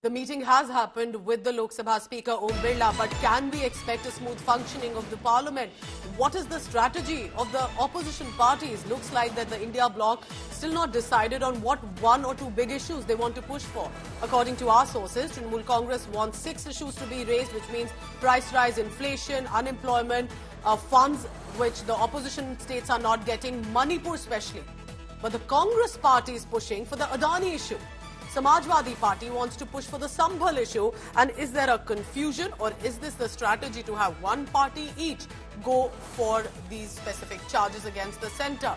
The meeting has happened with the Lok Sabha Speaker Om Birla, but can we expect a smooth functioning of the Parliament? What is the strategy of the opposition parties? Looks like that the India bloc still not decided on what one or two big issues they want to push for. According to our sources, Trinamool Congress wants 6 issues to be raised, which means price rise, inflation, unemployment, funds which the opposition states are not getting, Manipur especially. But the Congress party is pushing for the Adani issue. Samajwadi Party wants to push for the Sambhal issue. And is there a confusion, or is this the strategy to have one party each go for these specific charges against the centre?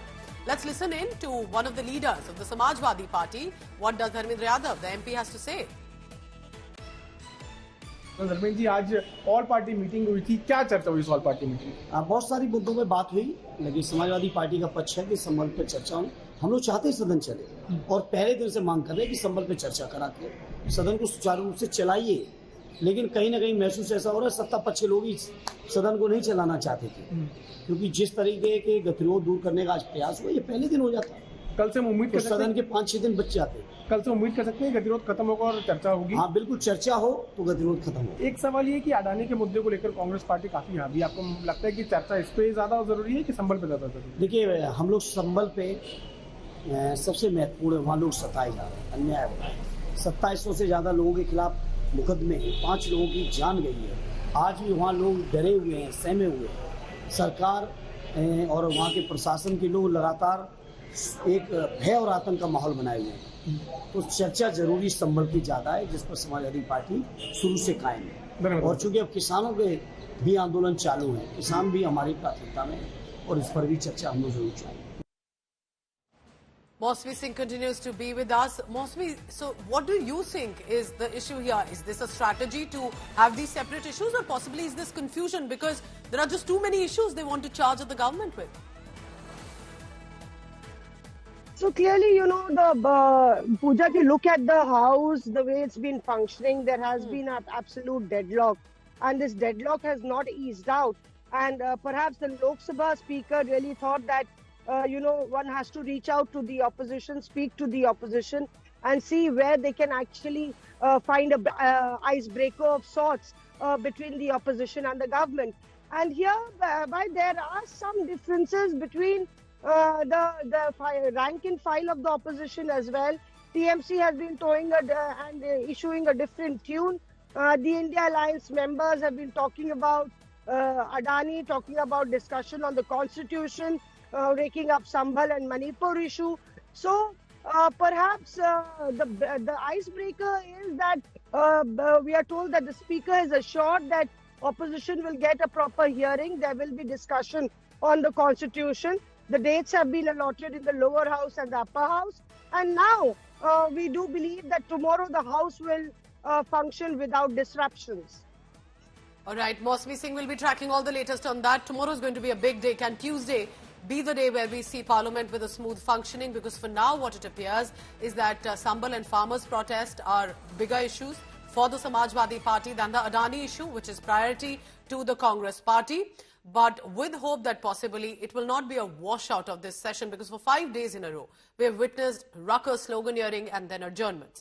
Let's listen in to one of the leaders of the Samajwadi Party. What does Dharmendra Yadav, the MP, has to say? Dharmendra ji, आज all party meeting हुई थी, क्या चर्चा हुई इस all party meeting? बहुत सारी मुद्दों पे बात हुई, लेकिन समाजवादी पार्टी का पक्ष है कि संबल पे चर्चा हो। हम लोग चाहते हैं सदन चले और पहले दिन से मांग कर रहे हैं कि संबल पे चर्चा करा के सदन को सुचारू रूप से चलाइए, लेकिन कहीं ना कहीं महसूस ऐसा हो रहा है सत्ता पक्ष के लोग ही सदन को नहीं चलाना चाहते थे, क्योंकि जिस तरीके के गतिरोध दूर करने का आज प्रयास हुआ, ये पहले दिन हो जाता है। कल से उम्मीद कर सदन के 5-6 दिन बच जाते। कल से उम्मीद कर सकते हैं गतिरोध खत्म होगा और चर्चा होगी? हाँ, बिल्कुल, चर्चा हो तो गतिरोध खत्म हो। एक सवाल ये कि अडानी के मुद्दे को लेकर कांग्रेस पार्टी काफी हावी, आपको लगता है कि चर्चा इस पे ज्यादा जरूरी है कि संबल पे ज्यादा जरूरी है? देखिए, हम लोग संबल पे सबसे महत्वपूर्ण है, वहाँ लोग सताए जा रहे हैं, अन्याय हो रहा है। 2700 से ज्यादा लोगों के खिलाफ मुकदमे हैं, 5 लोगों की जान गई है। आज भी वहाँ लोग डरे हुए हैं, सहमे हुए हैं। सरकार और वहाँ के प्रशासन के लोग लगातार एक भय और आतंक का माहौल बनाए हुए हैं। तो चर्चा जरूरी संबल की ज्यादा है, जिस पर समाजवादी पार्टी शुरू से कायम है। और चूंकि अब किसानों के भी आंदोलन चालू है, किसान भी हमारी प्राथमिकता में, और इस पर भी चर्चा हम लोग जरूर चाहेंगे। Mosmi Singh continues to be with us. Mosmi, so what do you think is the issue here? Is this a strategy to have these separate issues, or possibly is this confusion because there are just too many issues they want to charge at the government with? So clearly, you know, Pooja, if you look at the House, the way it's been functioning, there has been an absolute deadlock. And this deadlock has not eased out. And perhaps the Lok Sabha Speaker really thought that, one has to reach out to the opposition, speak to the opposition, and see where they can actually find a icebreaker of sorts between the opposition and the government. And here, there are some differences between the rank and file of the opposition as well. TMC has been towing and issuing a different tune. The India Alliance members have been talking about Adani, talking about discussion on the constitution, raking up Sambhal and Manipur issue. So perhaps the icebreaker is that we are told that the speaker is assured that opposition will get a proper hearing. There will be discussion on the constitution. The dates have been allotted in the lower house and the upper house. And now we do believe that tomorrow the house will function without disruptions. All right, Mosmi Singh will be tracking all the latest on that. Tomorrow is going to be a big day. Can Tuesday be the day where we see Parliament with a smooth functioning? Because for now, what it appears is that Sambal and farmers' protest are bigger issues for the Samajwadi Party than the Adani issue, which is priority to the Congress Party. But with hope that possibly it will not be a washout of this session, because for 5 days in a row, we have witnessed ruckus, sloganeering and then adjournments.